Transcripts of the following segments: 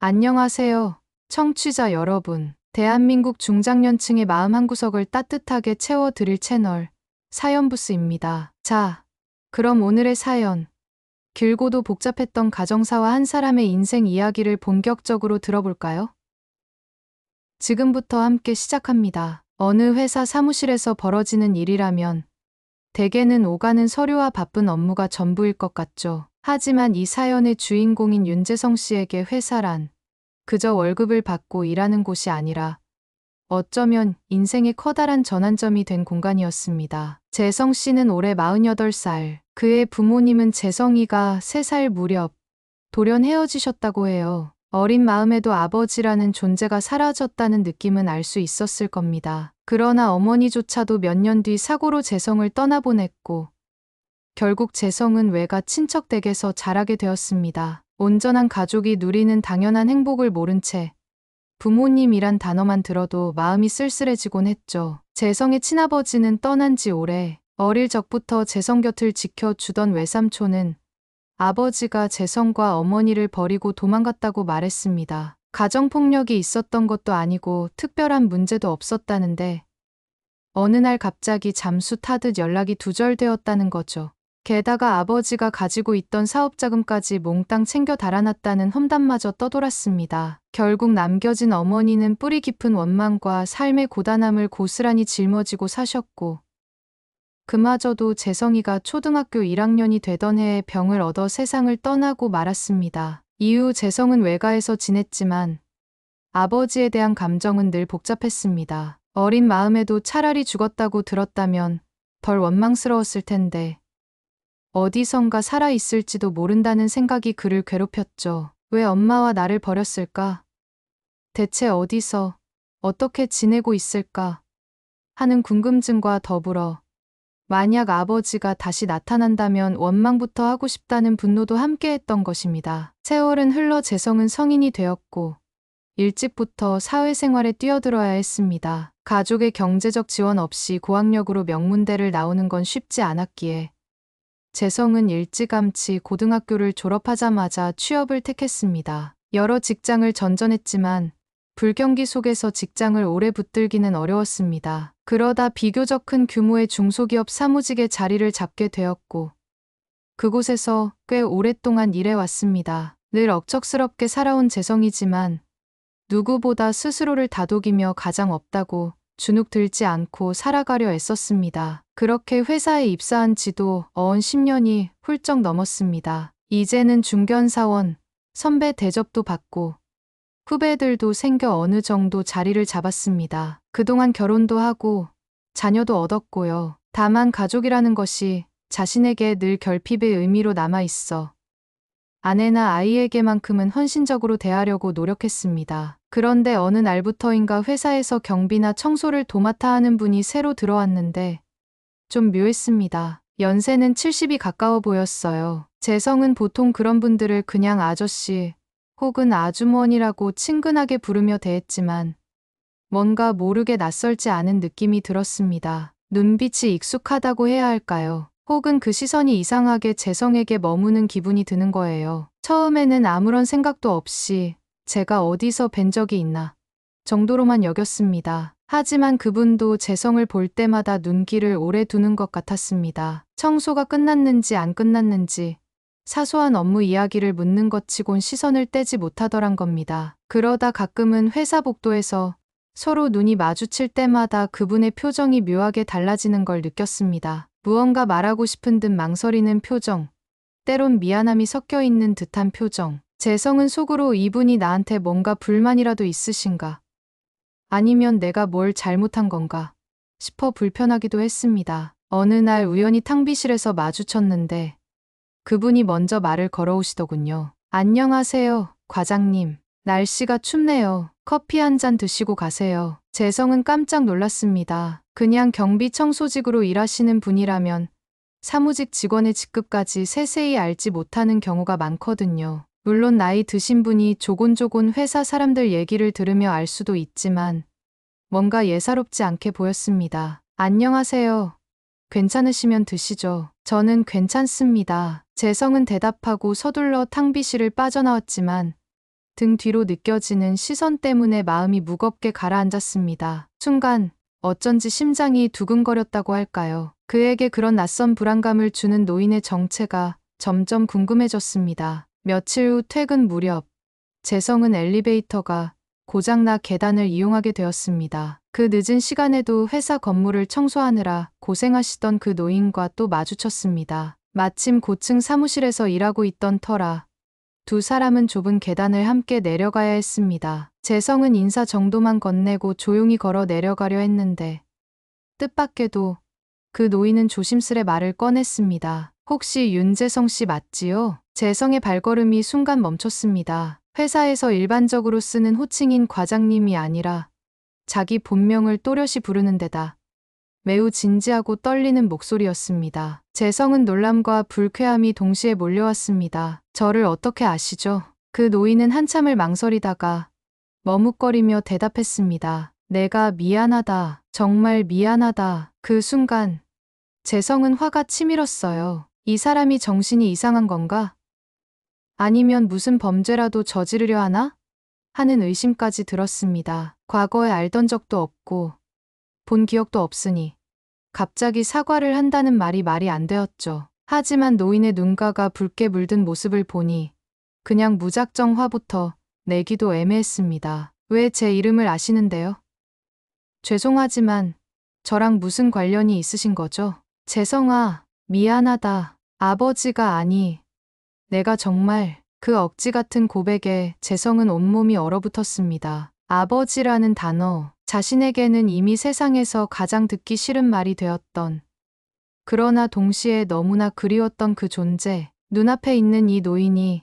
안녕하세요. 청취자 여러분. 대한민국 중장년층의 마음 한구석을 따뜻하게 채워드릴 채널 사연부스입니다. 자, 그럼 오늘의 사연. 길고도 복잡했던 가정사와 한 사람의 인생 이야기를 본격적으로 들어볼까요? 지금부터 함께 시작합니다. 어느 회사 사무실에서 벌어지는 일이라면 대개는 오가는 서류와 바쁜 업무가 전부일 것 같죠. 하지만 이 사연의 주인공인 윤재성 씨에게 회사란 그저 월급을 받고 일하는 곳이 아니라 어쩌면 인생의 커다란 전환점이 된 공간이었습니다. 재성 씨는 올해 48살, 그의 부모님은 재성이가 3살 무렵 돌연 헤어지셨다고 해요. 어린 마음에도 아버지라는 존재가 사라졌다는 느낌은 알 수 있었을 겁니다. 그러나 어머니조차도 몇 년 뒤 사고로 재성을 떠나보냈고 결국 재성은 외가 친척 댁에서 자라게 되었습니다. 온전한 가족이 누리는 당연한 행복을 모른 채 부모님이란 단어만 들어도 마음이 쓸쓸해지곤 했죠. 재성의 친아버지는 떠난 지 오래, 어릴 적부터 재성 곁을 지켜주던 외삼촌은 아버지가 재성과 어머니를 버리고 도망갔다고 말했습니다. 가정폭력이 있었던 것도 아니고 특별한 문제도 없었다는데 어느 날 갑자기 잠수 타듯 연락이 두절되었다는 거죠. 게다가 아버지가 가지고 있던 사업자금까지 몽땅 챙겨 달아났다는 험담마저 떠돌았습니다. 결국 남겨진 어머니는 뿌리 깊은 원망과 삶의 고단함을 고스란히 짊어지고 사셨고 그마저도 재성이가 초등학교 1학년이 되던 해에 병을 얻어 세상을 떠나고 말았습니다. 이후 재성은 외가에서 지냈지만 아버지에 대한 감정은 늘 복잡했습니다. 어린 마음에도 차라리 죽었다고 들었다면 덜 원망스러웠을 텐데 어디선가 살아있을지도 모른다는 생각이 그를 괴롭혔죠. 왜 엄마와 나를 버렸을까? 대체 어디서, 어떻게 지내고 있을까? 하는 궁금증과 더불어 만약 아버지가 다시 나타난다면 원망부터 하고 싶다는 분노도 함께했던 것입니다. 세월은 흘러 재성은 성인이 되었고 일찍부터 사회생활에 뛰어들어야 했습니다. 가족의 경제적 지원 없이 고학력으로 명문대를 나오는 건 쉽지 않았기에 재성은 일찌감치 고등학교를 졸업하자마자 취업을 택했습니다. 여러 직장을 전전했지만 불경기 속에서 직장을 오래 붙들기는 어려웠습니다. 그러다 비교적 큰 규모의 중소기업 사무직에 자리를 잡게 되었고 그곳에서 꽤 오랫동안 일해왔습니다. 늘 억척스럽게 살아온 재성이지만 누구보다 스스로를 다독이며 가장 없다고 주눅 들지 않고 살아가려 애썼습니다. 그렇게 회사에 입사한 지도 어언 10년이 훌쩍 넘었습니다. 이제는 중견사원, 선배 대접도 받고 후배들도 생겨 어느 정도 자리를 잡았습니다. 그동안 결혼도 하고 자녀도 얻었고요. 다만 가족이라는 것이 자신에게 늘 결핍의 의미로 남아있어 아내나 아이에게만큼은 헌신적으로 대하려고 노력했습니다. 그런데 어느 날부터인가 회사에서 경비나 청소를 도맡아 하는 분이 새로 들어왔는데 좀 묘했습니다. 연세는 70이 가까워 보였어요. 재성은 보통 그런 분들을 그냥 아저씨 혹은 아주머니라고 친근하게 부르며 대했지만 뭔가 모르게 낯설지 않은 느낌이 들었습니다. 눈빛이 익숙하다고 해야 할까요? 혹은 그 시선이 이상하게 재성에게 머무는 기분이 드는 거예요. 처음에는 아무런 생각도 없이 제가 어디서 뵌 적이 있나 정도로만 여겼습니다. 하지만 그분도 재성을 볼 때마다 눈길을 오래 두는 것 같았습니다. 청소가 끝났는지 안 끝났는지 사소한 업무 이야기를 묻는 것 치곤 시선을 떼지 못하더란 겁니다. 그러다 가끔은 회사 복도에서 서로 눈이 마주칠 때마다 그분의 표정이 묘하게 달라지는 걸 느꼈습니다. 무언가 말하고 싶은 듯 망설이는 표정, 때론 미안함이 섞여 있는 듯한 표정. 재성은 속으로 이분이 나한테 뭔가 불만이라도 있으신가? 아니면 내가 뭘 잘못한 건가? 싶어 불편하기도 했습니다. 어느 날 우연히 탕비실에서 마주쳤는데 그분이 먼저 말을 걸어오시더군요. 안녕하세요, 과장님. 날씨가 춥네요. 커피 한 잔 드시고 가세요. 재성은 깜짝 놀랐습니다. 그냥 경비 청소직으로 일하시는 분이라면 사무직 직원의 직급까지 세세히 알지 못하는 경우가 많거든요. 물론 나이 드신 분이 조곤조곤 회사 사람들 얘기를 들으며 알 수도 있지만 뭔가 예사롭지 않게 보였습니다. 안녕하세요. 괜찮으시면 드시죠. 저는 괜찮습니다. 재성은 대답하고 서둘러 탕비실을 빠져나왔지만 등 뒤로 느껴지는 시선 때문에 마음이 무겁게 가라앉았습니다. 순간 어쩐지 심장이 두근거렸다고 할까요? 그에게 그런 낯선 불안감을 주는 노인의 정체가 점점 궁금해졌습니다. 며칠 후 퇴근 무렵 재성은 엘리베이터가 고장나 계단을 이용하게 되었습니다. 그 늦은 시간에도 회사 건물을 청소하느라 고생하시던 그 노인과 또 마주쳤습니다. 마침 고층 사무실에서 일하고 있던 터라 두 사람은 좁은 계단을 함께 내려가야 했습니다. 재성은 인사 정도만 건네고 조용히 걸어 내려가려 했는데 뜻밖에도 그 노인은 조심스레 말을 꺼냈습니다. 혹시 윤재성 씨 맞지요? 재성의 발걸음이 순간 멈췄습니다. 회사에서 일반적으로 쓰는 호칭인 과장님이 아니라 자기 본명을 또렷이 부르는 데다 매우 진지하고 떨리는 목소리였습니다. 재성은 놀람과 불쾌함이 동시에 몰려왔습니다. 저를 어떻게 아시죠? 그 노인은 한참을 망설이다가 머뭇거리며 대답했습니다. 내가 미안하다. 정말 미안하다. 그 순간 재성은 화가 치밀었어요. 이 사람이 정신이 이상한 건가? 아니면 무슨 범죄라도 저지르려 하나? 하는 의심까지 들었습니다. 과거에 알던 적도 없고 본 기억도 없으니 갑자기 사과를 한다는 말이 안 되었죠. 하지만 노인의 눈가가 붉게 물든 모습을 보니 그냥 무작정 화부터 내기도 애매했습니다. 왜 제 이름을 아시는데요? 죄송하지만 저랑 무슨 관련이 있으신 거죠? 재성아, 미안하다. 아버지가 아니. 내가 정말 그 억지 같은 고백에 재성은 온몸이 얼어붙었습니다. 아버지라는 단어, 자신에게는 이미 세상에서 가장 듣기 싫은 말이 되었던, 그러나 동시에 너무나 그리웠던 그 존재, 눈앞에 있는 이 노인이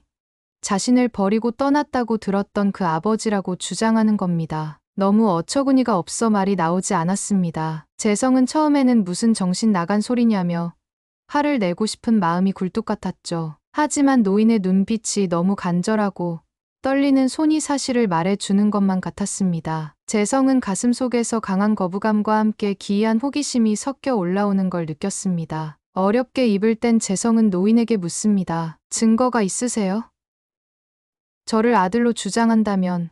자신을 버리고 떠났다고 들었던 그 아버지라고 주장하는 겁니다. 너무 어처구니가 없어 말이 나오지 않았습니다. 재성은 처음에는 무슨 정신 나간 소리냐며 화를 내고 싶은 마음이 굴뚝 같았죠. 하지만 노인의 눈빛이 너무 간절하고 떨리는 손이 사실을 말해주는 것만 같았습니다. 재성은 가슴속에서 강한 거부감과 함께 기이한 호기심이 섞여 올라오는 걸 느꼈습니다. 어렵게 입을 뗀 재성은 노인에게 묻습니다. 증거가 있으세요? 저를 아들로 주장한다면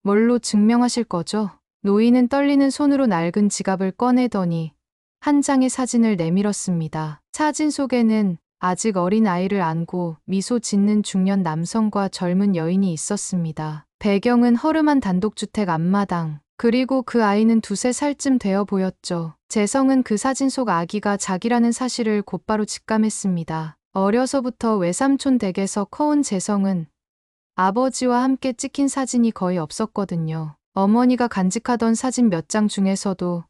뭘로 증명하실 거죠? 노인은 떨리는 손으로 낡은 지갑을 꺼내더니 한 장의 사진을 내밀었습니다. 사진 속에는 아직 어린 아이를 안고 미소 짓는 중년 남성과 젊은 여인이 있었습니다. 배경은 허름한 단독주택 앞마당, 그리고 그 아이는 두세 살쯤 되어 보였죠. 재성은 그 사진 속 아기가 자기라는 사실을 곧바로 직감했습니다. 어려서부터 외삼촌 댁에서 커온 재성은 아버지와 함께 찍힌 사진이 거의 없었거든요. 어머니가 간직하던 사진 몇 장 중에서도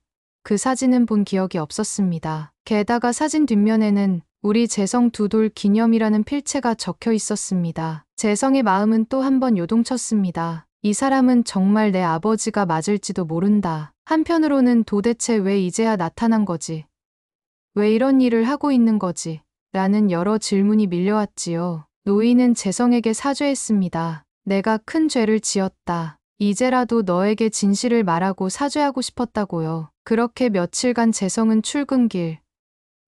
그 사진은 본 기억이 없었습니다. 게다가 사진 뒷면에는 우리 재성 두 돌 기념이라는 필체가 적혀 있었습니다. 재성의 마음은 또 한 번 요동쳤습니다. 이 사람은 정말 내 아버지가 맞을지도 모른다. 한편으로는 도대체 왜 이제야 나타난 거지? 왜 이런 일을 하고 있는 거지? 라는 여러 질문이 밀려왔지요. 노인은 재성에게 사죄했습니다. 내가 큰 죄를 지었다. 이제라도 너에게 진실을 말하고 사죄하고 싶었다고요. 그렇게 며칠간 재성은 출근길,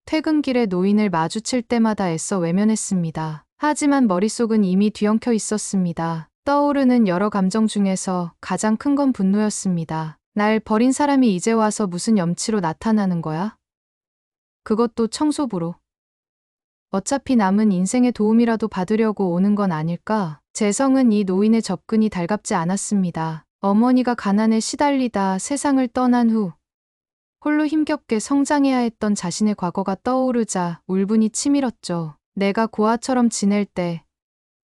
퇴근길에 노인을 마주칠 때마다 애써 외면했습니다. 하지만 머릿속은 이미 뒤엉켜 있었습니다. 떠오르는 여러 감정 중에서 가장 큰 건 분노였습니다. 날 버린 사람이 이제 와서 무슨 염치로 나타나는 거야? 그것도 청소부로. 어차피 남은 인생의 도움이라도 받으려고 오는 건 아닐까? 재성은 이 노인의 접근이 달갑지 않았습니다. 어머니가 가난에 시달리다 세상을 떠난 후 홀로 힘겹게 성장해야 했던 자신의 과거가 떠오르자 울분이 치밀었죠. 내가 고아처럼 지낼 때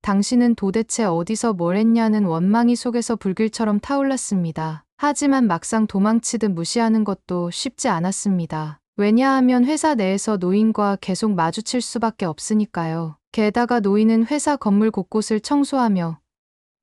당신은 도대체 어디서 뭘 했냐는 원망이 속에서 불길처럼 타올랐습니다. 하지만 막상 도망치듯 무시하는 것도 쉽지 않았습니다. 왜냐하면 회사 내에서 노인과 계속 마주칠 수밖에 없으니까요. 게다가 노인은 회사 건물 곳곳을 청소하며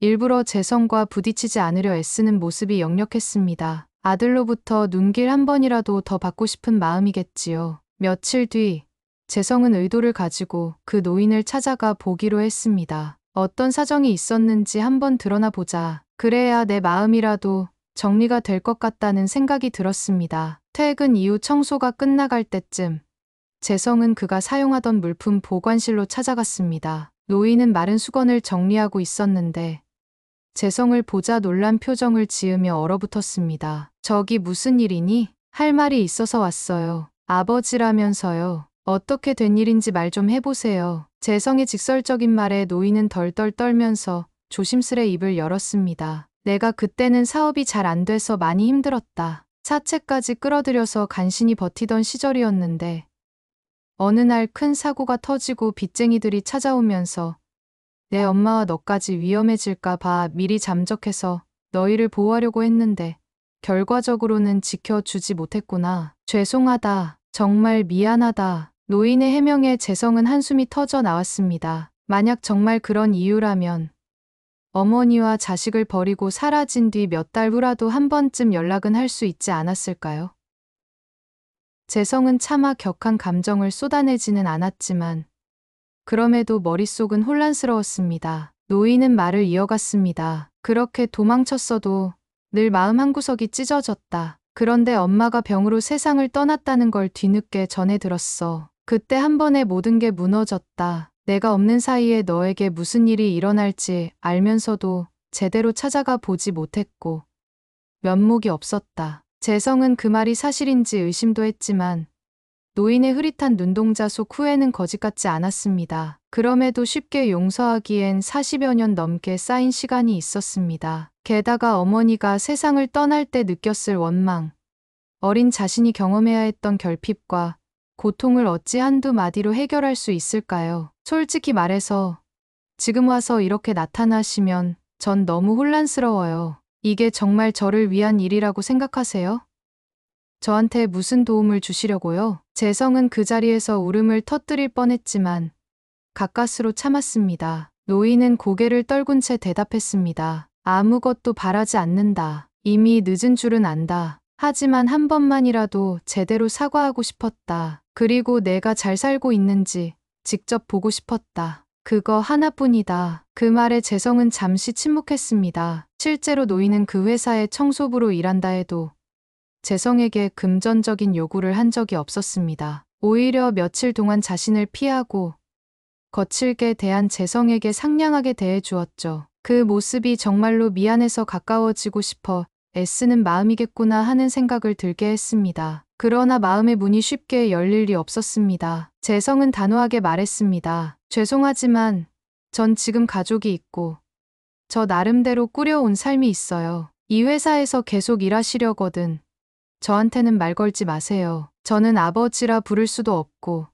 일부러 재성과 부딪히지 않으려 애쓰는 모습이 역력했습니다. 아들로부터 눈길 한 번이라도 더 받고 싶은 마음이겠지요. 며칠 뒤 재성은 의도를 가지고 그 노인을 찾아가 보기로 했습니다. 어떤 사정이 있었는지 한번 드러나 보자. 그래야 내 마음이라도 정리가 될 것 같다는 생각이 들었습니다. 퇴근 이후 청소가 끝나갈 때쯤 재성은 그가 사용하던 물품 보관실로 찾아갔습니다. 노인은 마른 수건을 정리하고 있었는데 재성을 보자 놀란 표정을 지으며 얼어붙었습니다. 저기 무슨 일이니? 할 말이 있어서 왔어요. 아버지라면서요. 어떻게 된 일인지 말 좀 해보세요. 재성의 직설적인 말에 노인은 덜덜 떨면서 조심스레 입을 열었습니다. 내가 그때는 사업이 잘 안 돼서 많이 힘들었다. 사채까지 끌어들여서 간신히 버티던 시절이었는데 어느 날 큰 사고가 터지고 빚쟁이들이 찾아오면서 내 엄마와 너까지 위험해질까 봐 미리 잠적해서 너희를 보호하려고 했는데 결과적으로는 지켜주지 못했구나. 죄송하다. 정말 미안하다. 노인의 해명에 재성은 한숨이 터져 나왔습니다. 만약 정말 그런 이유라면 어머니와 자식을 버리고 사라진 뒤 몇 달 후라도 한 번쯤 연락은 할 수 있지 않았을까요? 재성은 차마 격한 감정을 쏟아내지는 않았지만 그럼에도 머릿속은 혼란스러웠습니다. 노인은 말을 이어갔습니다. 그렇게 도망쳤어도 늘 마음 한구석이 찢어졌다. 그런데 엄마가 병으로 세상을 떠났다는 걸 뒤늦게 전해 들었어. 그때 한 번에 모든 게 무너졌다. 내가 없는 사이에 너에게 무슨 일이 일어날지 알면서도 제대로 찾아가 보지 못했고 면목이 없었다. 재성은 그 말이 사실인지 의심도 했지만 노인의 흐릿한 눈동자 속 후회는 거짓 같지 않았습니다. 그럼에도 쉽게 용서하기엔 40여 년 넘게 쌓인 시간이 있었습니다. 게다가 어머니가 세상을 떠날 때 느꼈을 원망, 어린 자신이 경험해야 했던 결핍과 고통을 어찌 한두 마디로 해결할 수 있을까요? 솔직히 말해서 지금 와서 이렇게 나타나시면 전 너무 혼란스러워요. 이게 정말 저를 위한 일이라고 생각하세요? 저한테 무슨 도움을 주시려고요? 재성은 그 자리에서 울음을 터뜨릴 뻔했지만 가까스로 참았습니다. 노인은 고개를 떨군 채 대답했습니다. 아무것도 바라지 않는다. 이미 늦은 줄은 안다. 하지만 한 번만이라도 제대로 사과하고 싶었다. 그리고 내가 잘 살고 있는지 직접 보고 싶었다. 그거 하나뿐이다. 그 말에 재성은 잠시 침묵했습니다. 실제로 노인은 그 회사의 청소부로 일한다 해도 재성에게 금전적인 요구를 한 적이 없었습니다. 오히려 며칠 동안 자신을 피하고 거칠게 대한 재성에게 상냥하게 대해 주었죠. 그 모습이 정말로 미안해서 가까워지고 싶어 애쓰는 마음이겠구나 하는 생각을 들게 했습니다. 그러나 마음의 문이 쉽게 열릴 리 없었습니다. 재성은 단호하게 말했습니다. 죄송하지만 전 지금 가족이 있고 저 나름대로 꾸려온 삶이 있어요. 이 회사에서 계속 일하시려거든 저한테는 말 걸지 마세요. 저는 아버지라 부를 수도 없고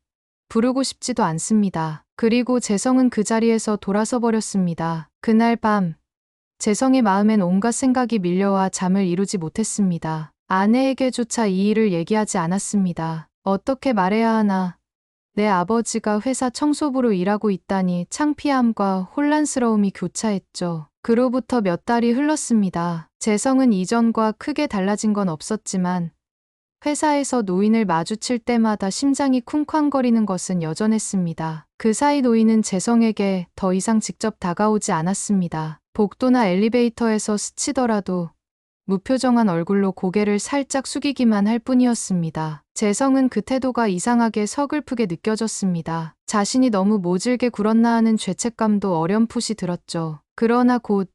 부르고 싶지도 않습니다. 그리고 재성은 그 자리에서 돌아서 버렸습니다. 그날 밤 재성의 마음엔 온갖 생각이 밀려와 잠을 이루지 못했습니다. 아내에게조차 이 일을 얘기하지 않았습니다. 어떻게 말해야 하나. 내 아버지가 회사 청소부로 일하고 있다니 창피함과 혼란스러움이 교차했죠. 그로부터 몇 달이 흘렀습니다. 재성은 이전과 크게 달라진 건 없었지만 회사에서 노인을 마주칠 때마다 심장이 쿵쾅거리는 것은 여전했습니다. 그 사이 노인은 재성에게 더 이상 직접 다가오지 않았습니다. 복도나 엘리베이터에서 스치더라도 무표정한 얼굴로 고개를 살짝 숙이기만 할 뿐이었습니다. 재성은 그 태도가 이상하게 서글프게 느껴졌습니다. 자신이 너무 모질게 굴었나 하는 죄책감도 어렴풋이 들었죠. 그러나 곧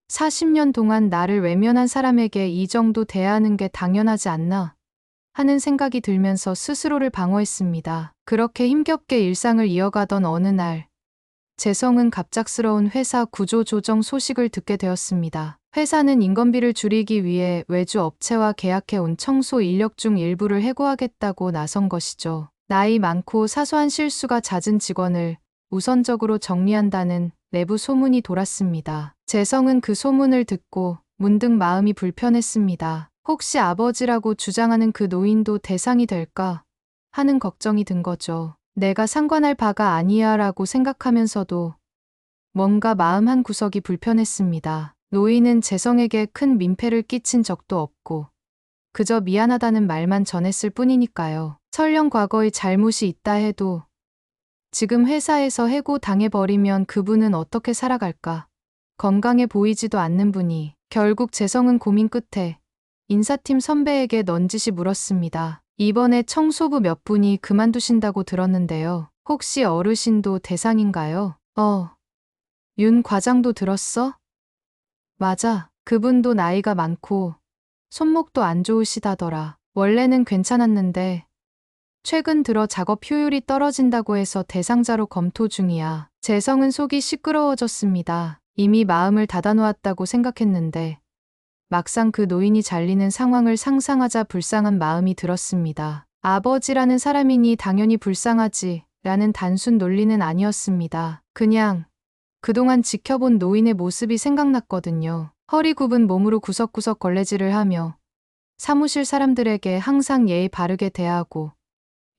40년 동안 나를 외면한 사람에게 이 정도 대하는 게 당연하지 않나 하는 생각이 들면서 스스로를 방어했습니다. 그렇게 힘겹게 일상을 이어가던 어느 날 재성은 갑작스러운 회사 구조 조정 소식을 듣게 되었습니다. 회사는 인건비를 줄이기 위해 외주 업체와 계약해 온 청소 인력 중 일부를 해고하겠다고 나선 것이죠. 나이 많고 사소한 실수가 잦은 직원을 우선적으로 정리한다는 내부 소문이 돌았습니다. 재성은 그 소문을 듣고 문득 마음이 불편했습니다. 혹시 아버지라고 주장하는 그 노인도 대상이 될까 하는 걱정이 든 거죠. 내가 상관할 바가 아니야 라고 생각하면서도 뭔가 마음 한 구석이 불편했습니다. 노인은 재성에게 큰 민폐를 끼친 적도 없고 그저 미안하다는 말만 전했을 뿐이니까요. 설령 과거의 잘못이 있다 해도 지금 회사에서 해고 당해버리면 그분은 어떻게 살아갈까? 건강해 보이지도 않는 분이. 결국 재성은 고민 끝에 인사팀 선배에게 넌지시 물었습니다. 이번에 청소부 몇 분이 그만두신다고 들었는데요. 혹시 어르신도 대상인가요? 윤 과장도 들었어? 맞아. 그분도 나이가 많고 손목도 안 좋으시다더라. 원래는 괜찮았는데 최근 들어 작업 효율이 떨어진다고 해서 대상자로 검토 중이야. 재성은 속이 시끄러워졌습니다. 이미 마음을 닫아놓았다고 생각했는데 막상 그 노인이 잘리는 상황을 상상하자 불쌍한 마음이 들었습니다. 아버지라는 사람이니 당연히 불쌍하지 라는 단순 논리는 아니었습니다. 그냥 그동안 지켜본 노인의 모습이 생각났거든요. 허리 굽은 몸으로 구석구석 걸레질을 하며 사무실 사람들에게 항상 예의 바르게 대하고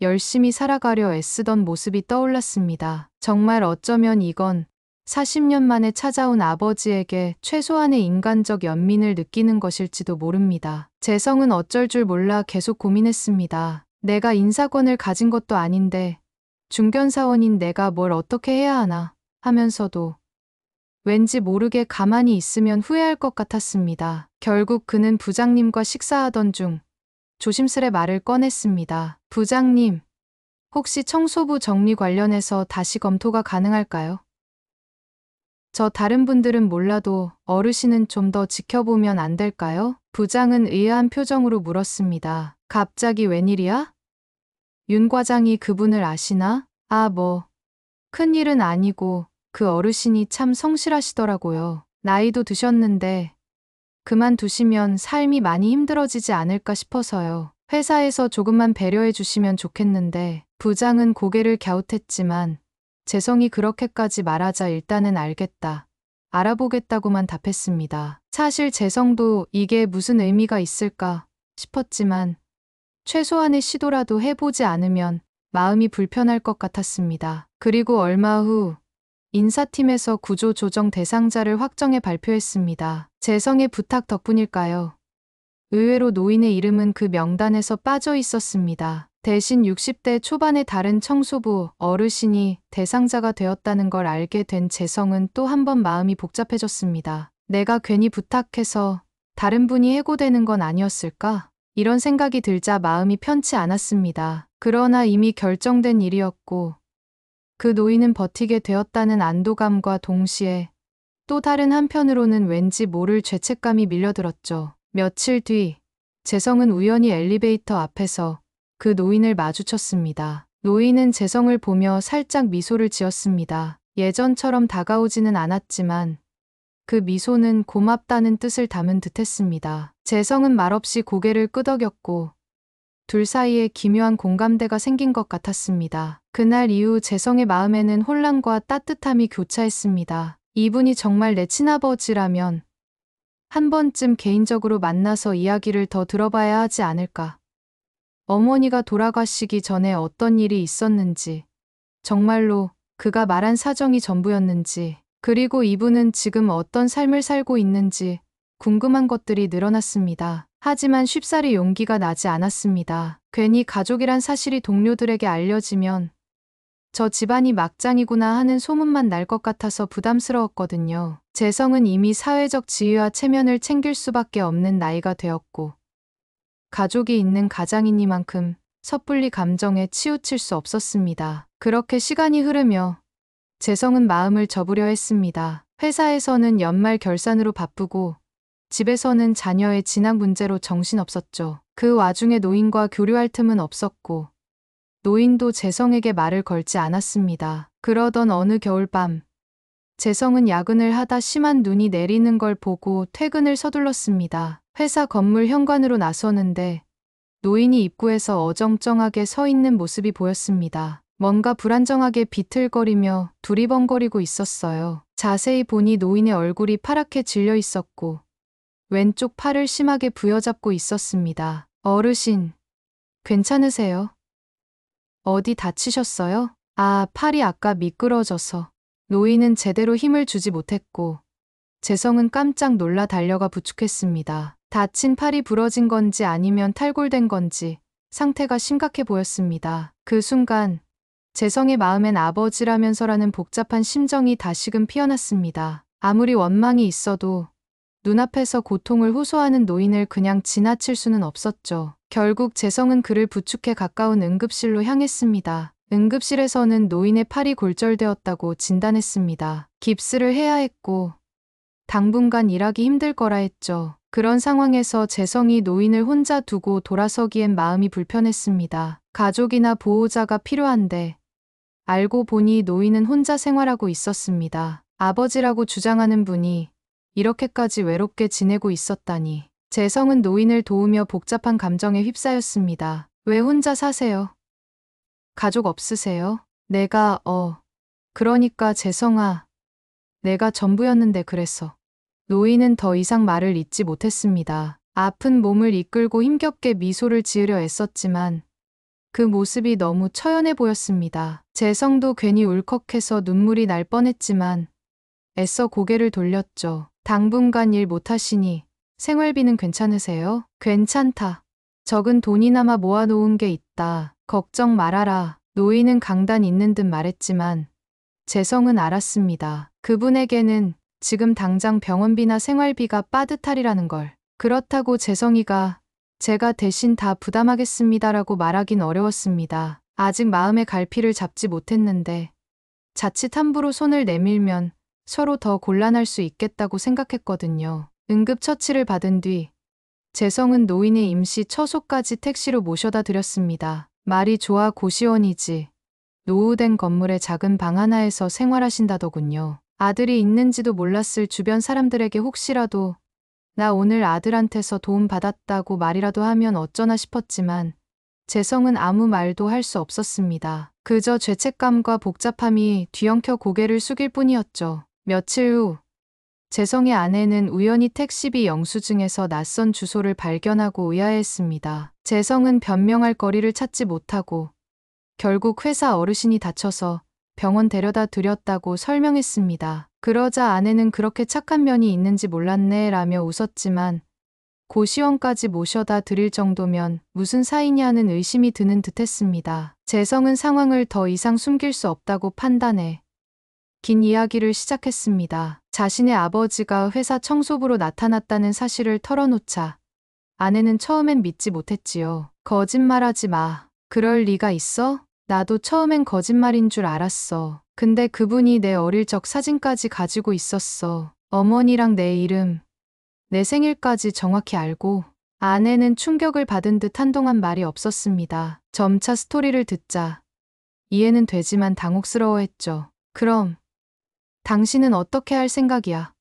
열심히 살아가려 애쓰던 모습이 떠올랐습니다. 정말 어쩌면 이건 40년 만에 찾아온 아버지에게 최소한의 인간적 연민을 느끼는 것일지도 모릅니다. 재성은 어쩔 줄 몰라 계속 고민했습니다. 내가 인사권을 가진 것도 아닌데 중견사원인 내가 뭘 어떻게 해야 하나 하면서도 왠지 모르게 가만히 있으면 후회할 것 같았습니다. 결국 그는 부장님과 식사하던 중 조심스레 말을 꺼냈습니다. 부장님, 혹시 청소부 정리 관련해서 다시 검토가 가능할까요? 저 다른 분들은 몰라도 어르신은 좀 더 지켜보면 안 될까요? 부장은 의아한 표정으로 물었습니다. 갑자기 웬일이야? 윤 과장이 그분을 아시나? 큰일은 아니고 그 어르신이 참 성실하시더라고요. 나이도 드셨는데 그만두시면 삶이 많이 힘들어지지 않을까 싶어서요. 회사에서 조금만 배려해 주시면 좋겠는데 부장은 고개를 갸웃했지만 재성이 그렇게까지 말하자 일단은 알겠다. 알아보겠다고만 답했습니다. 사실 재성도 이게 무슨 의미가 있을까 싶었지만 최소한의 시도라도 해보지 않으면 마음이 불편할 것 같았습니다. 그리고 얼마 후 인사팀에서 구조 조정 대상자를 확정해 발표했습니다. 재성의 부탁 덕분일까요? 의외로 노인의 이름은 그 명단에서 빠져 있었습니다. 대신 60대 초반의 다른 청소부 어르신이 대상자가 되었다는 걸 알게 된 재성은 또 한 번 마음이 복잡해졌습니다. 내가 괜히 부탁해서 다른 분이 해고되는 건 아니었을까? 이런 생각이 들자 마음이 편치 않았습니다. 그러나 이미 결정된 일이었고 그 노인은 버티게 되었다는 안도감과 동시에 또 다른 한편으로는 왠지 모를 죄책감이 밀려들었죠. 며칠 뒤 재성은 우연히 엘리베이터 앞에서 그 노인을 마주쳤습니다. 노인은 재성을 보며 살짝 미소를 지었습니다. 예전처럼 다가오지는 않았지만 그 미소는 고맙다는 뜻을 담은 듯했습니다. 재성은 말없이 고개를 끄덕였고 둘 사이에 기묘한 공감대가 생긴 것 같았습니다. 그날 이후 재성의 마음에는 혼란과 따뜻함이 교차했습니다. 이분이 정말 내 친아버지라면 한 번쯤 개인적으로 만나서 이야기를 더 들어봐야 하지 않을까. 어머니가 돌아가시기 전에 어떤 일이 있었는지, 정말로 그가 말한 사정이 전부였는지, 그리고 이분은 지금 어떤 삶을 살고 있는지 궁금한 것들이 늘어났습니다. 하지만 쉽사리 용기가 나지 않았습니다. 괜히 가족이란 사실이 동료들에게 알려지면 저 집안이 막장이구나 하는 소문만 날 것 같아서 부담스러웠거든요. 재성은 이미 사회적 지위와 체면을 챙길 수밖에 없는 나이가 되었고 가족이 있는 가장이니만큼 섣불리 감정에 치우칠 수 없었습니다. 그렇게 시간이 흐르며 재성은 마음을 접으려 했습니다. 회사에서는 연말 결산으로 바쁘고 집에서는 자녀의 진학 문제로 정신없었죠. 그 와중에 노인과 교류할 틈은 없었고 노인도 재성에게 말을 걸지 않았습니다. 그러던 어느 겨울밤 재성은 야근을 하다 심한 눈이 내리는 걸 보고 퇴근을 서둘렀습니다. 회사 건물 현관으로 나서는데 노인이 입구에서 어정쩡하게 서 있는 모습이 보였습니다. 뭔가 불안정하게 비틀거리며 두리번거리고 있었어요. 자세히 보니 노인의 얼굴이 파랗게 질려 있었고 왼쪽 팔을 심하게 부여잡고 있었습니다. 어르신, 괜찮으세요? 어디 다치셨어요? 팔이 아까 미끄러져서. 노인은 제대로 힘을 주지 못했고 재성은 깜짝 놀라 달려가 부축했습니다. 다친 팔이 부러진 건지 아니면 탈골된 건지 상태가 심각해 보였습니다. 그 순간 재성의 마음엔 아버지라면서라는 복잡한 심정이 다시금 피어났습니다. 아무리 원망이 있어도 눈앞에서 고통을 호소하는 노인을 그냥 지나칠 수는 없었죠. 결국 재성은 그를 부축해 가까운 응급실로 향했습니다. 응급실에서는 노인의 팔이 골절되었다고 진단했습니다. 깁스를 해야 했고 당분간 일하기 힘들 거라 했죠. 그런 상황에서 재성이 노인을 혼자 두고 돌아서기엔 마음이 불편했습니다. 가족이나 보호자가 필요한데 알고 보니 노인은 혼자 생활하고 있었습니다. 아버지라고 주장하는 분이 이렇게까지 외롭게 지내고 있었다니. 재성은 노인을 도우며 복잡한 감정에 휩싸였습니다. 왜 혼자 사세요? 가족 없으세요? 그러니까 재성아, 내가 전부였는데 그래서. 노인은 더 이상 말을 잇지 못했습니다. 아픈 몸을 이끌고 힘겹게 미소를 지으려 애썼지만 그 모습이 너무 처연해 보였습니다. 재성도 괜히 울컥해서 눈물이 날 뻔했지만 애써 고개를 돌렸죠. 당분간 일 못하시니 생활비는 괜찮으세요? 괜찮다. 적은 돈이나마 모아놓은 게 있다. 걱정 말아라. 노인은 강단 있는 듯 말했지만 재성은 알았습니다. 그분에게는 지금 당장 병원비나 생활비가 빠듯하리라는 걸. 그렇다고 재성이가 제가 대신 다 부담하겠습니다라고 말하긴 어려웠습니다. 아직 마음의 갈피를 잡지 못했는데 자칫 함부로 손을 내밀면 서로 더 곤란할 수 있겠다고 생각했거든요. 응급처치를 받은 뒤 재성은 노인의 임시 처소까지 택시로 모셔다 드렸습니다. 말이 좋아 고시원이지. 노후된 건물의 작은 방 하나에서 생활하신다더군요. 아들이 있는지도 몰랐을 주변 사람들에게 혹시라도 나 오늘 아들한테서 도움 받았다고 말이라도 하면 어쩌나 싶었지만 재성은 아무 말도 할 수 없었습니다. 그저 죄책감과 복잡함이 뒤엉켜 고개를 숙일 뿐이었죠. 며칠 후 재성의 아내는 우연히 택시비 영수증에서 낯선 주소를 발견하고 의아해했습니다. 재성은 변명할 거리를 찾지 못하고 결국 회사 어르신이 다쳐서 병원 데려다 드렸다고 설명했습니다. 그러자 아내는 그렇게 착한 면이 있는지 몰랐네 라며 웃었지만 고시원까지 모셔다 드릴 정도면 무슨 사이냐는 의심이 드는 듯했습니다. 재성은 상황을 더 이상 숨길 수 없다고 판단해 긴 이야기를 시작했습니다. 자신의 아버지가 회사 청소부로 나타났다는 사실을 털어놓자 아내는 처음엔 믿지 못했지요. 거짓말하지 마. 그럴 리가 있어? 나도 처음엔 거짓말인 줄 알았어. 근데 그분이 내 어릴 적 사진까지 가지고 있었어. 어머니랑 내 이름, 내 생일까지 정확히 알고. 아내는 충격을 받은 듯 한동안 말이 없었습니다. 점차 스토리를 듣자 이해는 되지만 당혹스러워했죠. 그럼 당신은 어떻게 할 생각이야?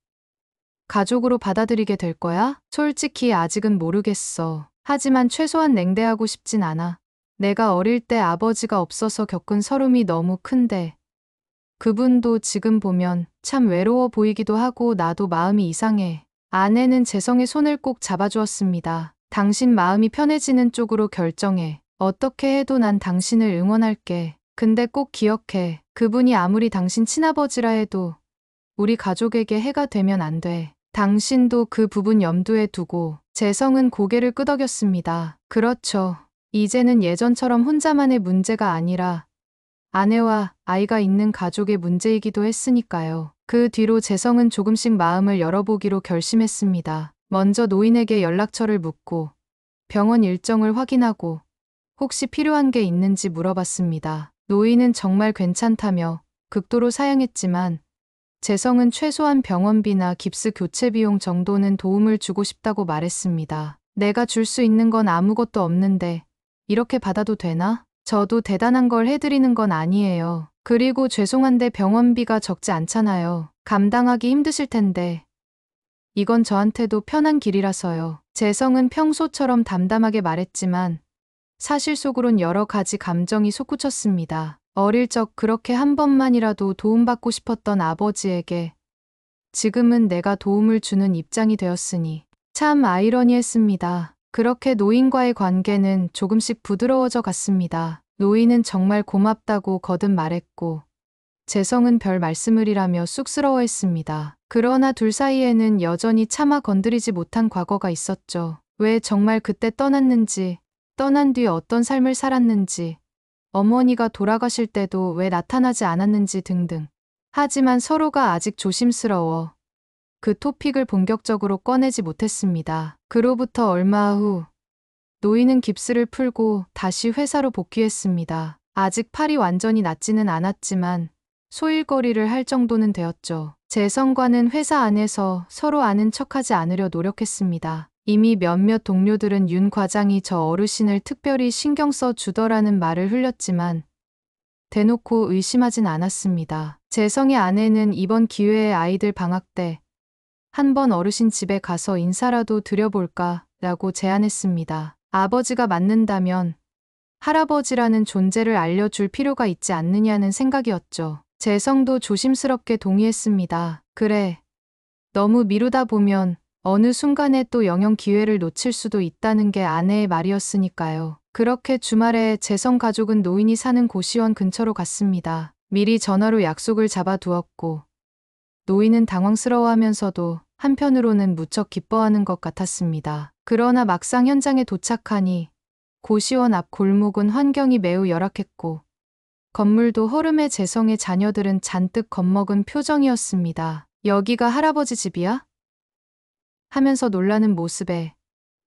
가족으로 받아들이게 될 거야? 솔직히 아직은 모르겠어. 하지만 최소한 냉대하고 싶진 않아. 내가 어릴 때 아버지가 없어서 겪은 서름이 너무 큰데 그분도 지금 보면 참 외로워 보이기도 하고 나도 마음이 이상해. 아내는 재성의 손을 꼭 잡아주었습니다. 당신 마음이 편해지는 쪽으로 결정해. 어떻게 해도 난 당신을 응원할게. 근데 꼭 기억해. 그분이 아무리 당신 친아버지라 해도 우리 가족에게 해가 되면 안 돼. 당신도 그 부분 염두에 두고. 재성은 고개를 끄덕였습니다. 그렇죠. 이제는 예전처럼 혼자만의 문제가 아니라 아내와 아이가 있는 가족의 문제이기도 했으니까요. 그 뒤로 재성은 조금씩 마음을 열어보기로 결심했습니다. 먼저 노인에게 연락처를 묻고 병원 일정을 확인하고 혹시 필요한 게 있는지 물어봤습니다. 노인은 정말 괜찮다며 극도로 사양했지만 재성은 최소한 병원비나 깁스 교체 비용 정도는 도움을 주고 싶다고 말했습니다. 내가 줄 수 있는 건 아무것도 없는데 이렇게 받아도 되나? 저도 대단한 걸 해드리는 건 아니에요. 그리고 죄송한데 병원비가 적지 않잖아요. 감당하기 힘드실 텐데. 이건 저한테도 편한 길이라서요. 재성은 평소처럼 담담하게 말했지만 사실 속으론 여러 가지 감정이 솟구쳤습니다. 어릴 적 그렇게 한 번만이라도 도움받고 싶었던 아버지에게 지금은 내가 도움을 주는 입장이 되었으니 참 아이러니했습니다. 그렇게 노인과의 관계는 조금씩 부드러워져 갔습니다. 노인은 정말 고맙다고 거듭 말했고 재성은 별 말씀을이라며 쑥스러워했습니다. 그러나 둘 사이에는 여전히 차마 건드리지 못한 과거가 있었죠. 왜 정말 그때 떠났는지, 떠난 뒤 어떤 삶을 살았는지, 어머니가 돌아가실 때도 왜 나타나지 않았는지 등등. 하지만 서로가 아직 조심스러워 그 토픽을 본격적으로 꺼내지 못했습니다. 그로부터 얼마 후 노인은 깁스를 풀고 다시 회사로 복귀했습니다. 아직 팔이 완전히 낫지는 않았지만 소일거리를 할 정도는 되었죠. 재성과는 회사 안에서 서로 아는 척하지 않으려 노력했습니다. 이미 몇몇 동료들은 윤 과장이 저 어르신을 특별히 신경 써 주더라는 말을 흘렸지만 대놓고 의심하진 않았습니다. 재성의 아내는 이번 기회에 아이들 방학 때 한번 어르신 집에 가서 인사라도 드려볼까 라고 제안했습니다. 아버지가 맞는다면 할아버지라는 존재를 알려줄 필요가 있지 않느냐는 생각이었죠. 재성도 조심스럽게 동의했습니다. 그래. 너무 미루다 보면 어느 순간에 또 영영 기회를 놓칠 수도 있다는 게 아내의 말이었으니까요. 그렇게 주말에 재성 가족은 노인이 사는 고시원 근처로 갔습니다. 미리 전화로 약속을 잡아두었고 노인은 당황스러워하면서도 한편으로는 무척 기뻐하는 것 같았습니다. 그러나 막상 현장에 도착하니 고시원 앞 골목은 환경이 매우 열악했고 건물도 허름해 재성의 자녀들은 잔뜩 겁먹은 표정이었습니다. 여기가 할아버지 집이야? 하면서 놀라는 모습에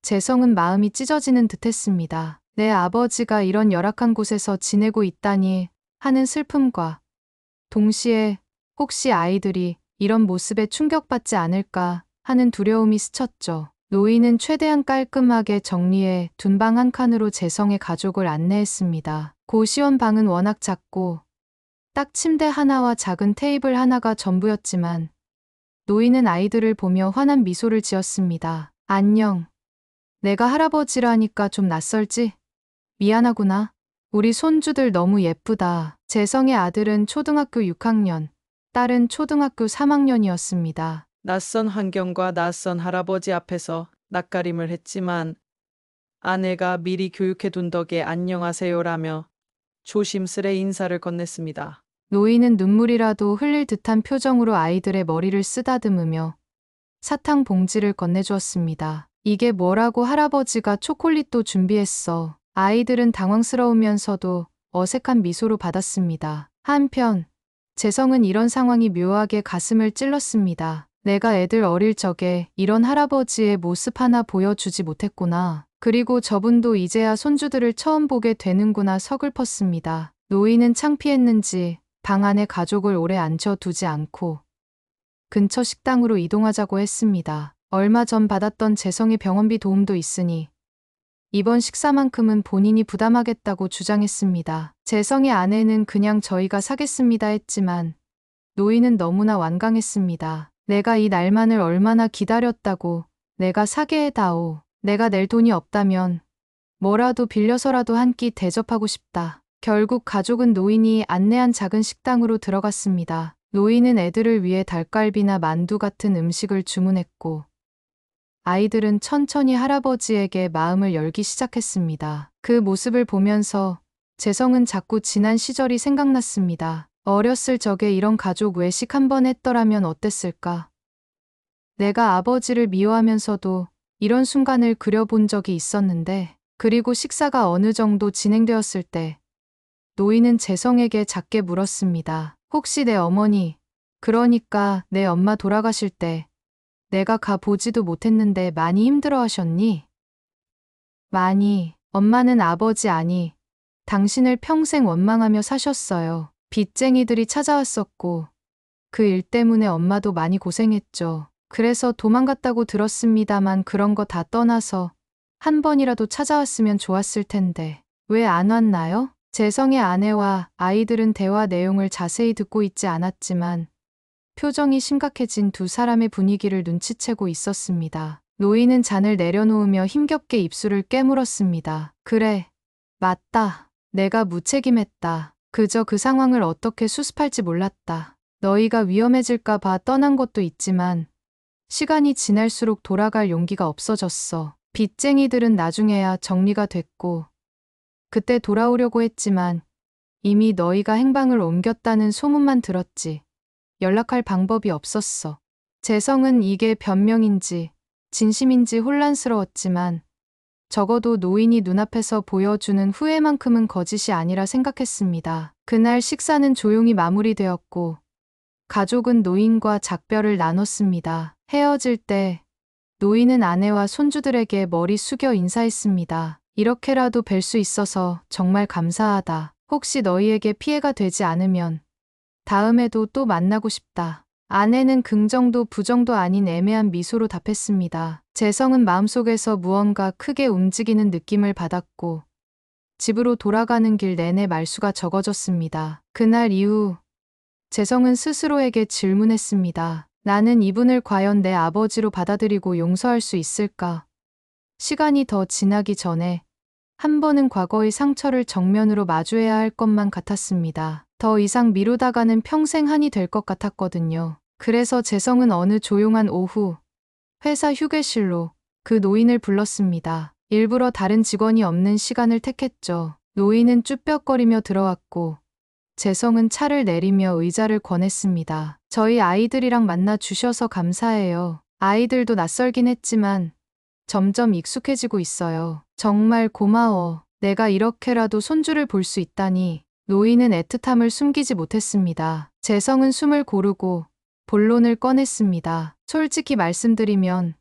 재성은 마음이 찢어지는 듯했습니다. 내 아버지가 이런 열악한 곳에서 지내고 있다니 하는 슬픔과 동시에 혹시 아이들이 이런 모습에 충격받지 않을까 하는 두려움이 스쳤죠. 노인은 최대한 깔끔하게 정리해 둔 방 한 칸으로 재성의 가족을 안내했습니다. 고시원 방은 워낙 작고 딱 침대 하나와 작은 테이블 하나가 전부였지만 노인은 아이들을 보며 환한 미소를 지었습니다. 안녕. 내가 할아버지라니까 좀 낯설지? 미안하구나. 우리 손주들 너무 예쁘다. 재성의 아들은 초등학교 6학년, 딸은 초등학교 3학년이었습니다. 낯선 환경과 낯선 할아버지 앞에서 낯가림을 했지만 아내가 미리 교육해둔 덕에 안녕하세요라며 조심스레 인사를 건넸습니다. 노인은 눈물이라도 흘릴 듯한 표정으로 아이들의 머리를 쓰다듬으며 사탕 봉지를 건네주었습니다. 이게 뭐라고 할아버지가 초콜릿도 준비했어. 아이들은 당황스러우면서도 어색한 미소로 받았습니다. 한편 재성은 이런 상황이 묘하게 가슴을 찔렀습니다. 내가 애들 어릴 적에 이런 할아버지의 모습 하나 보여주지 못했구나. 그리고 저분도 이제야 손주들을 처음 보게 되는구나 서글펐습니다. 노인은 창피했는지 방 안에 가족을 오래 앉혀두지 않고 근처 식당으로 이동하자고 했습니다. 얼마 전 받았던 재성의 병원비 도움도 있으니 이번 식사만큼은 본인이 부담하겠다고 주장했습니다. 재성의 아내는 그냥 저희가 사겠습니다 했지만 노인은 너무나 완강했습니다. 내가 이 날만을 얼마나 기다렸다고 내가 사게 해다오. 내가 낼 돈이 없다면 뭐라도 빌려서라도 한 끼 대접하고 싶다. 결국 가족은 노인이 안내한 작은 식당으로 들어갔습니다. 노인은 애들을 위해 닭갈비나 만두 같은 음식을 주문했고 아이들은 천천히 할아버지에게 마음을 열기 시작했습니다. 그 모습을 보면서 재성은 자꾸 지난 시절이 생각났습니다. 어렸을 적에 이런 가족 외식 한번 했더라면 어땠을까? 내가 아버지를 미워하면서도 이런 순간을 그려본 적이 있었는데, 그리고 식사가 어느 정도 진행되었을 때 노인은 재성에게 작게 물었습니다. 혹시 내 어머니, 그러니까 내 엄마 돌아가실 때 내가 가보지도 못했는데 많이 힘들어하셨니? 많이. 엄마는 아버지 아니, 당신을 평생 원망하며 사셨어요. 빚쟁이들이 찾아왔었고 그 일 때문에 엄마도 많이 고생했죠. 그래서 도망갔다고 들었습니다만 그런 거 다 떠나서 한 번이라도 찾아왔으면 좋았을 텐데 왜 안 왔나요? 재성의 아내와 아이들은 대화 내용을 자세히 듣고 있지 않았지만 표정이 심각해진 두 사람의 분위기를 눈치채고 있었습니다. 노인은 잔을 내려놓으며 힘겹게 입술을 깨물었습니다. 그래, 맞다. 내가 무책임했다. 그저 그 상황을 어떻게 수습할지 몰랐다. 너희가 위험해질까 봐 떠난 것도 있지만 시간이 지날수록 돌아갈 용기가 없어졌어. 빚쟁이들은 나중에야 정리가 됐고 그때 돌아오려고 했지만 이미 너희가 행방을 옮겼다는 소문만 들었지. 연락할 방법이 없었어. 재성은 이게 변명인지 진심인지 혼란스러웠지만 적어도 노인이 눈앞에서 보여주는 후회만큼은 거짓이 아니라 생각했습니다. 그날 식사는 조용히 마무리되었고 가족은 노인과 작별을 나눴습니다. 헤어질 때 노인은 아내와 손주들에게 머리 숙여 인사했습니다. 이렇게라도 뵐 수 있어서 정말 감사하다. 혹시 너희에게 피해가 되지 않으면 다음에도 또 만나고 싶다. 아내는 긍정도 부정도 아닌 애매한 미소로 답했습니다. 재성은 마음속에서 무언가 크게 움직이는 느낌을 받았고 집으로 돌아가는 길 내내 말수가 적어졌습니다. 그날 이후 재성은 스스로에게 질문했습니다. 나는 이분을 과연 내 아버지로 받아들이고 용서할 수 있을까? 시간이 더 지나기 전에 한 번은 과거의 상처를 정면으로 마주해야 할 것만 같았습니다. 더 이상 미루다가는 평생 한이 될 것 같았거든요. 그래서 재성은 어느 조용한 오후 회사 휴게실로 그 노인을 불렀습니다. 일부러 다른 직원이 없는 시간을 택했죠. 노인은 쭈뼛거리며 들어왔고 재성은 차를 내리며 의자를 권했습니다. 저희 아이들이랑 만나 주셔서 감사해요. 아이들도 낯설긴 했지만 점점 익숙해지고 있어요. 정말 고마워. 내가 이렇게라도 손주를 볼 수 있다니. 노인은 애틋함을 숨기지 못했습니다. 재성은 숨을 고르고 본론을 꺼냈습니다. 솔직히 말씀드리면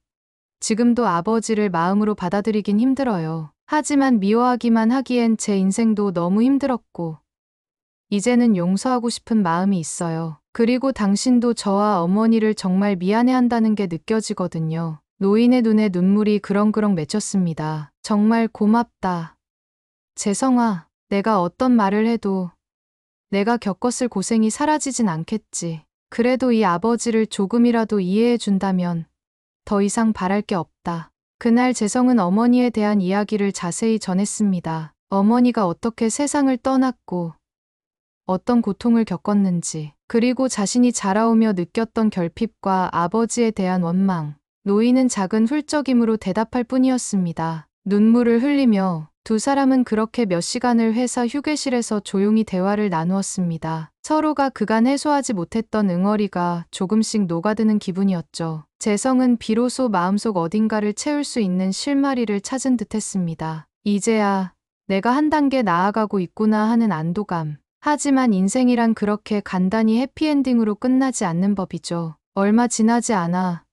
지금도 아버지를 마음으로 받아들이긴 힘들어요. 하지만 미워하기만 하기엔 제 인생도 너무 힘들었고 이제는 용서하고 싶은 마음이 있어요. 그리고 당신도 저와 어머니를 정말 미안해한다는 게 느껴지거든요. 노인의 눈에 눈물이 그렁그렁 맺혔습니다. 정말 고맙다. 재성아, 내가 어떤 말을 해도 내가 겪었을 고생이 사라지진 않겠지. 그래도 이 아버지를 조금이라도 이해해 준다면 더 이상 바랄 게 없다. 그날 재성은 어머니에 대한 이야기를 자세히 전했습니다. 어머니가 어떻게 세상을 떠났고 어떤 고통을 겪었는지, 그리고 자신이 자라오며 느꼈던 결핍과 아버지에 대한 원망. 노인은 작은 훌쩍임으로 대답할 뿐이었습니다. 눈물을 흘리며 두 사람은 그렇게 몇 시간을 회사 휴게실에서 조용히 대화를 나누었습니다. 서로가 그간 해소하지 못했던 응어리가 조금씩 녹아드는 기분이었죠. 재성은 비로소 마음속 어딘가를 채울 수 있는 실마리를 찾은 듯 했습니다. 이제야 내가 한 단계 나아가고 있구나 하는 안도감. 하지만 인생이란 그렇게 간단히 해피엔딩으로 끝나지 않는 법이죠. 얼마 지나지 않아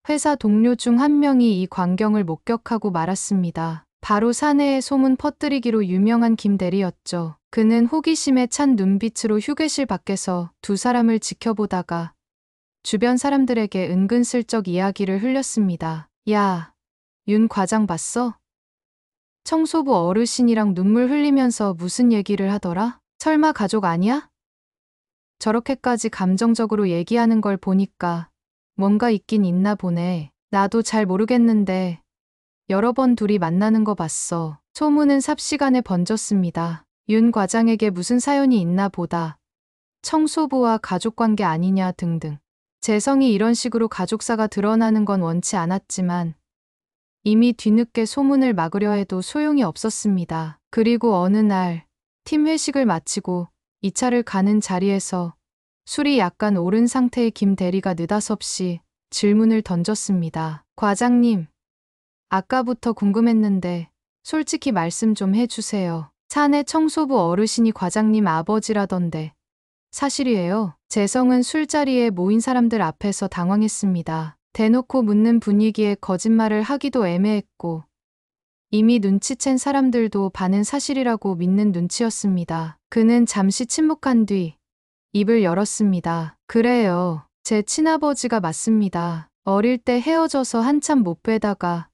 회사 동료 중 한 명이 이 광경을 목격하고 말았습니다. 바로 사내에 소문 퍼뜨리기로 유명한 김 대리였죠. 그는 호기심에 찬 눈빛으로 휴게실 밖에서 두 사람을 지켜보다가 주변 사람들에게 은근슬쩍 이야기를 흘렸습니다. 야, 윤 과장 봤어? 청소부 어르신이랑 눈물 흘리면서 무슨 얘기를 하더라? 설마 가족 아니야? 저렇게까지 감정적으로 얘기하는 걸 보니까 뭔가 있긴 있나 보네. 나도 잘 모르겠는데 여러 번 둘이 만나는 거 봤어. 소문은 삽시간에 번졌습니다. 윤 과장에게 무슨 사연이 있나 보다. 청소부와 가족관계 아니냐 등등. 재성이 이런 식으로 가족사가 드러나는 건 원치 않았지만 이미 뒤늦게 소문을 막으려 해도 소용이 없었습니다. 그리고 어느 날 팀 회식을 마치고 2차를 가는 자리에서 술이 약간 오른 상태의 김 대리가 느닷없이 질문을 던졌습니다. 과장님, 아까부터 궁금했는데 솔직히 말씀 좀 해주세요. 사내 청소부 어르신이 과장님 아버지라던데 사실이에요? 재성은 술자리에 모인 사람들 앞에서 당황했습니다. 대놓고 묻는 분위기에 거짓말을 하기도 애매했고 이미 눈치챈 사람들도 반은 사실이라고 믿는 눈치였습니다. 그는 잠시 침묵한 뒤 입을 열었습니다. 그래요. 제 친아버지가 맞습니다. 어릴 때 헤어져서 한참 못 뵈다가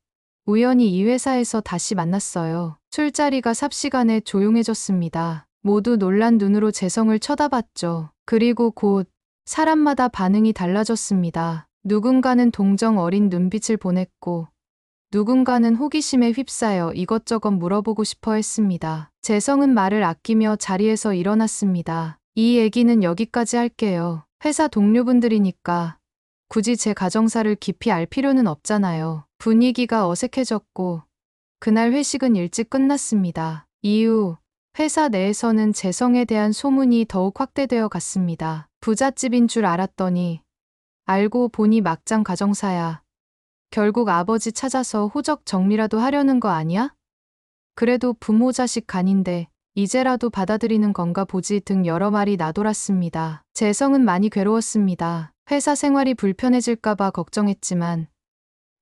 우연히 이 회사에서 다시 만났어요. 술자리가 삽시간에 조용해졌습니다. 모두 놀란 눈으로 재성을 쳐다봤죠. 그리고 곧 사람마다 반응이 달라졌습니다. 누군가는 동정 어린 눈빛을 보냈고 누군가는 호기심에 휩싸여 이것저것 물어보고 싶어 했습니다. 재성은 말을 아끼며 자리에서 일어났습니다. 이 얘기는 여기까지 할게요. 회사 동료분들이니까 굳이 제 가정사를 깊이 알 필요는 없잖아요. 분위기가 어색해졌고 그날 회식은 일찍 끝났습니다. 이후 회사 내에서는 재성에 대한 소문이 더욱 확대되어 갔습니다. 부잣집인 줄 알았더니 알고 보니 막장 가정사야. 결국 아버지 찾아서 호적 정리라도 하려는 거 아니야? 그래도 부모 자식 간인데 이제라도 받아들이는 건가 보지 등 여러 말이 나돌았습니다. 재성은 많이 괴로웠습니다. 회사 생활이 불편해질까봐 걱정했지만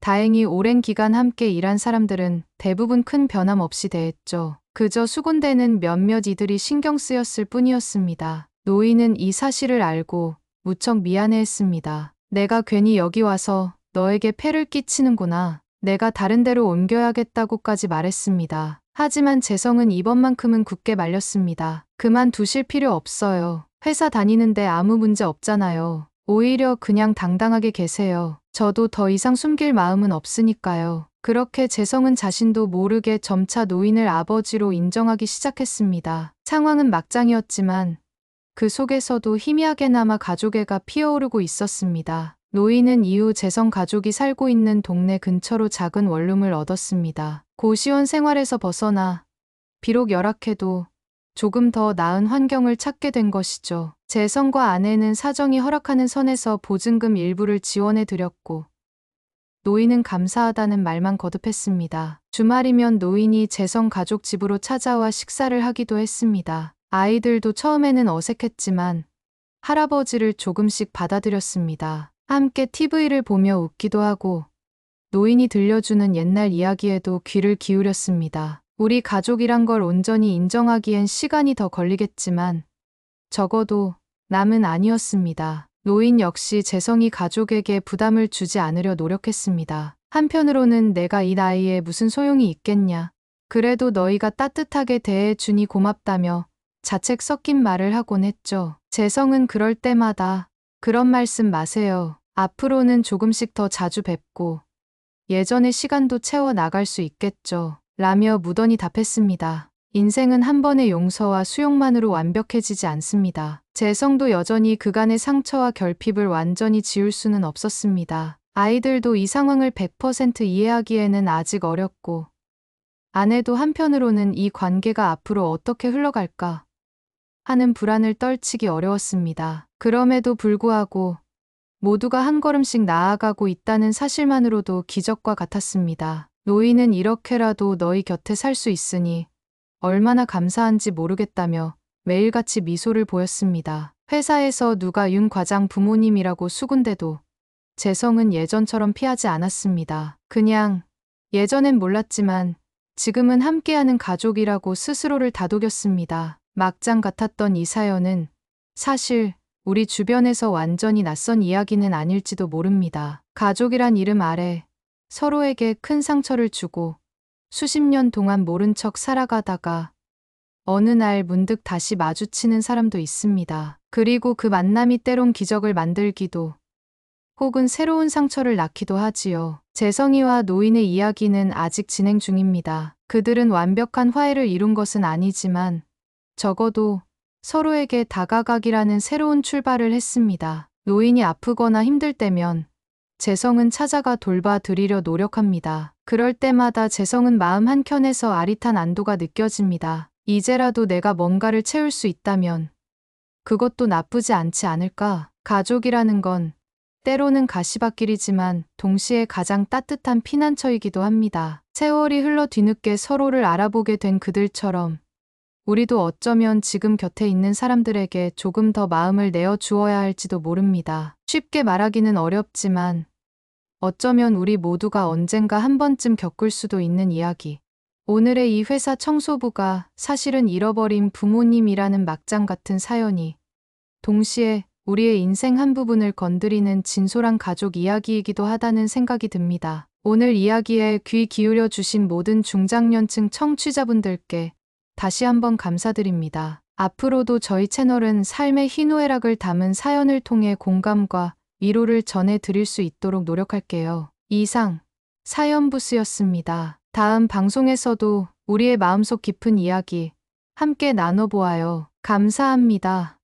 다행히 오랜 기간 함께 일한 사람들은 대부분 큰 변함 없이 대했죠. 그저 수군대는 몇몇 이들이 신경 쓰였을 뿐이었습니다. 노인은 이 사실을 알고 무척 미안해했습니다. 내가 괜히 여기 와서 너에게 폐를 끼치는구나. 내가 다른 데로 옮겨야겠다고까지 말했습니다. 하지만 재성은 이번만큼은 굳게 말렸습니다. 그만두실 필요 없어요. 회사 다니는데 아무 문제 없잖아요. 오히려 그냥 당당하게 계세요. 저도 더 이상 숨길 마음은 없으니까요. 그렇게 재성은 자신도 모르게 점차 노인을 아버지로 인정하기 시작했습니다. 상황은 막장이었지만 그 속에서도 희미하게나마 가족애가 피어오르고 있었습니다. 노인은 이후 재성 가족이 살고 있는 동네 근처로 작은 원룸을 얻었습니다. 고시원 생활에서 벗어나 비록 열악해도 조금 더 나은 환경을 찾게 된 것이죠. 재성과 아내는 사정이 허락하는 선에서 보증금 일부를 지원해 드렸고 노인은 감사하다는 말만 거듭했습니다. 주말이면 노인이 재성 가족 집으로 찾아와 식사를 하기도 했습니다. 아이들도 처음에는 어색했지만 할아버지를 조금씩 받아들였습니다. 함께 TV를 보며 웃기도 하고 노인이 들려주는 옛날 이야기에도 귀를 기울였습니다. 우리 가족이란 걸 온전히 인정하기엔 시간이 더 걸리겠지만 적어도 남은 아니었습니다. 노인 역시 재성이 가족에게 부담을 주지 않으려 노력했습니다. 한편으로는 내가 이 나이에 무슨 소용이 있겠냐. 그래도 너희가 따뜻하게 대해주니 고맙다며 자책 섞인 말을 하곤 했죠. 재성은 그럴 때마다 그런 말씀 마세요. 앞으로는 조금씩 더 자주 뵙고 예전의 시간도 채워 나갈 수 있겠죠. 라며 무던히 답했습니다. 인생은 한 번의 용서와 수용만으로 완벽해지지 않습니다. 재성도 여전히 그간의 상처와 결핍을 완전히 지울 수는 없었습니다. 아이들도 이 상황을 100% 이해하기에는 아직 어렸고 아내도 한편으로는 이 관계가 앞으로 어떻게 흘러갈까 하는 불안을 떨치기 어려웠습니다. 그럼에도 불구하고 모두가 한 걸음씩 나아가고 있다는 사실만으로도 기적과 같았습니다. 노인은 이렇게라도 너희 곁에 살 수 있으니 얼마나 감사한지 모르겠다며 매일같이 미소를 보였습니다. 회사에서 누가 윤 과장 부모님이라고 수군대도 재성은 예전처럼 피하지 않았습니다. 그냥 예전엔 몰랐지만 지금은 함께하는 가족이라고 스스로를 다독였습니다. 막장 같았던 이 사연은 사실 우리 주변에서 완전히 낯선 이야기는 아닐지도 모릅니다. 가족이란 이름 아래 서로에게 큰 상처를 주고 수십 년 동안 모른 척 살아가다가 어느 날 문득 다시 마주치는 사람도 있습니다. 그리고 그 만남이 때론 기적을 만들기도 혹은 새로운 상처를 낳기도 하지요. 재성이와 노인의 이야기는 아직 진행 중입니다. 그들은 완벽한 화해를 이룬 것은 아니지만 적어도 서로에게 다가가기라는 새로운 출발을 했습니다. 노인이 아프거나 힘들 때면 재성은 찾아가 돌봐드리려 노력합니다. 그럴 때마다 재성은 마음 한켠에서 아릿한 안도가 느껴집니다. 이제라도 내가 뭔가를 채울 수 있다면 그것도 나쁘지 않지 않을까? 가족이라는 건 때로는 가시밭길이지만 동시에 가장 따뜻한 피난처이기도 합니다. 세월이 흘러 뒤늦게 서로를 알아보게 된 그들처럼 우리도 어쩌면 지금 곁에 있는 사람들에게 조금 더 마음을 내어 주어야 할지도 모릅니다. 쉽게 말하기는 어렵지만 어쩌면 우리 모두가 언젠가 한 번쯤 겪을 수도 있는 이야기. 오늘의 이 회사 청소부가 사실은 잃어버린 부모님이라는 막장 같은 사연이 동시에 우리의 인생 한 부분을 건드리는 진솔한 가족 이야기이기도 하다는 생각이 듭니다. 오늘 이야기에 귀 기울여 주신 모든 중장년층 청취자분들께 다시 한번 감사드립니다. 앞으로도 저희 채널은 삶의 희노애락을 담은 사연을 통해 공감과 위로를 전해드릴 수 있도록 노력할게요. 이상 사연부스였습니다. 다음 방송에서도 우리의 마음속 깊은 이야기 함께 나눠보아요. 감사합니다.